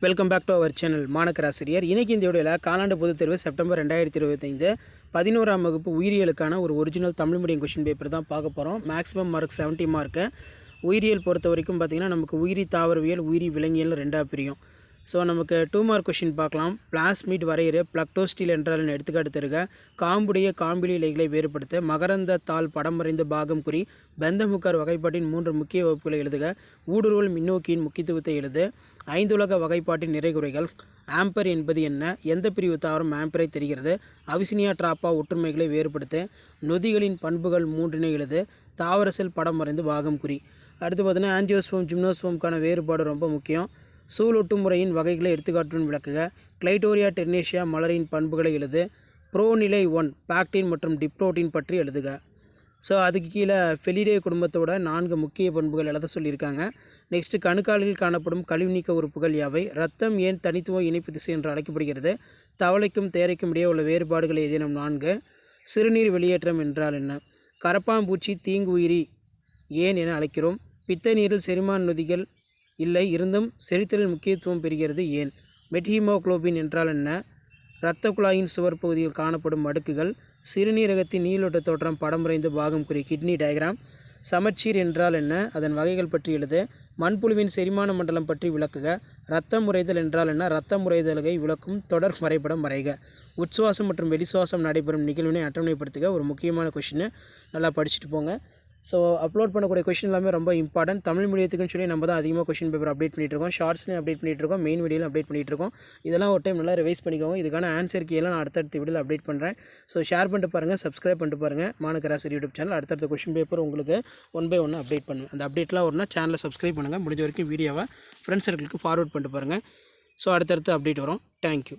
Welcome back to our channel மாணக்கராசிரியர். இன்றைக்கி இந்த வீடியோவில் காலாண்டு பொதுத் தேர்வு செப்டம்பர் 2025 11ஆம் வகுப்பு உயிரியலுக்கான ஒரு original Tamil medium question paper தான் பார்க்க போகிறோம். Maximum mark 70 mark. உயிரியல் பொறுத்த வரைக்கும் பார்த்திங்கன்னா நமக்கு உயிரி தாவரவியல் உயிரி விலங்கியல் ரெண்டாக பிரியும். ஸோ நமக்கு 2 மார்க் கொஷின் பார்க்கலாம். பிளாஸ்மிட் வரையறு, பிளக்டோஸ்டில் என்றால் எடுத்துக்காட்டு தருக, காம்புடைய காம்பிலி இலைகளை வேறுபடுத்த, மகரந்த தாள் படம் வரைந்த பாகம் குறி, பெந்தமுக்கார் வகைப்பாட்டின் 3 முக்கிய வகுப்புகளை எழுதுக, ஊடுருவல் மின்னோக்கியின் முக்கியத்துவத்தை எழுது, 5 உலக வகைப்பாட்டின் நிறைகுறைகள், ஆம்பர் என்பது என்ன, எந்த பிரிவு தாவரம் ஆம்பரை தெரிகிறது, அவிசினியா டிராப்பா ஒற்றுமைகளை வேறுபடுத்த, நொதிகளின் பண்புகள் 3 எழுது, தாவர செல் படம் வரைந்து பாகம் குறி. அடுத்து பார்த்தீங்கன்னா ஆஞ்சியோஸ்போம் ஜிம்னோஸ்போம்கான வேறுபாடு ரொம்ப முக்கியம். சூழொட்டு முறையின் வகைகளை எடுத்துக்காட்டுடன் விளக்குக, கிளைட்டோரியா டெர்னேஷியா மலரின் பண்புகளை எழுது, ப்ரோநிலை 1 பாக்டின் மற்றும் டிப்ரோட்டின் பற்றி எழுதுக. ஸோ அதுக்கு கீழே ஃபெலிடே குடும்பத்தோட 4 முக்கிய பண்புகள் எழுத சொல்லியிருக்காங்க. நெக்ஸ்ட்டு கணுக்காலில் காணப்படும் கழிவு நீக்க உறுப்புகள் யாவை, ரத்தம் ஏன் தனித்துவ இணைப்பு திசை என்று அழைக்கப்படுகிறது, தவளைக்கும் தேரைக்கும் இடையே உள்ள வேறுபாடுகள் ஏதேனும் 4, சிறுநீர் வெளியேற்றம் என்றால் என்ன, கரப்பாம்பூச்சி தீங்கு உயிரி ஏன் என அழைக்கிறோம், பித்த நீரில் செரிமான நொதிகள் இல்லை இருந்தும் செரித்தலில் முக்கியத்துவம் பெறுகிறது ஏன், மெட்ஹீமோகுளோபின் என்றால் என்ன, இரத்த குழாயின் சுவர் பகுதியில் காணப்படும் அடுக்குகள், சிறுநீரகத்தின் நீளோட்ட தோற்றம் படம் வரைந்து பாகம் குறி கிட்னி டயக்ராம், சமச்சீர் என்றால் என்ன, அதன் வகைகள் பற்றி எழுது, மண்புழுவின் செரிமான மண்டலம் பற்றி விளக்குக, இரத்தம் முறைதல் என்றால் என்ன, இரத்த முறைதலை விளக்கும் தொடர் வரைபடம் வரைக, உட்சுவாசம் மற்றும் வெளிசுவாசம் நடைபெறும் நிகழ்வினை அட்டவணைப்படுத்துக. ஒரு முக்கியமான கொஷின், நல்லா படிச்சுட்டு போங்க. ஸோ அப்லோட் பண்ணக்கூடிய கொஷின் எல்லாமே ரொம்ப இம்பார்ட்டன்ட். தமிழ் மீடியத்துக்குன்னு சொல்லி நம்ம தான் அதிகமாக கொஷின் பேப்பர் அப்டேட் பண்ணிகிட்ருக்கோம், ஷார்ட்ஸ்லையும் அப்டேட் பண்ணிகிட்ருக்கோம், மெயின் வீடியோவில் அப்டேட் பண்ணிகிட்ருக்கோம். இதெல்லாம் ஒரு டைம் நல்லா ரிவைஸ் பண்ணிக்கோங்க. இதுக்கான ஆன்சர் கீழே நான் அடுத்தடுத்த வீடியோவில் அப்டேட் பண்ணுறேன். ஸோ ஷேர் பண்ணிட்டு பாருங்கள், சப்ஸ்கிரைப் பண்ணிட்டு பாருங்கள் மாணக்கராசிரியர் யூடியூப் சேனல். அடுத்தடுத்த கொஷின் பேப்பர் உங்களுக்கு 1 by 1 அப்டேட் பண்ணுவேன். அந்த அப்டேட்லாம் ஒன்றா சேனலை சப்ஸ்கிரைப் பண்ணுங்கள். முடிஞ்ச வரைக்கும் வீடியோவை ஃப்ரெண்ட்ஸ் சர்க்கிளுக்கு ஃபார்வர்ட் பண்ணிட்டு பாருங்கள். ஸோ அடுத்தடுத்து அப்டேட் வரும். தேங்க்யூ.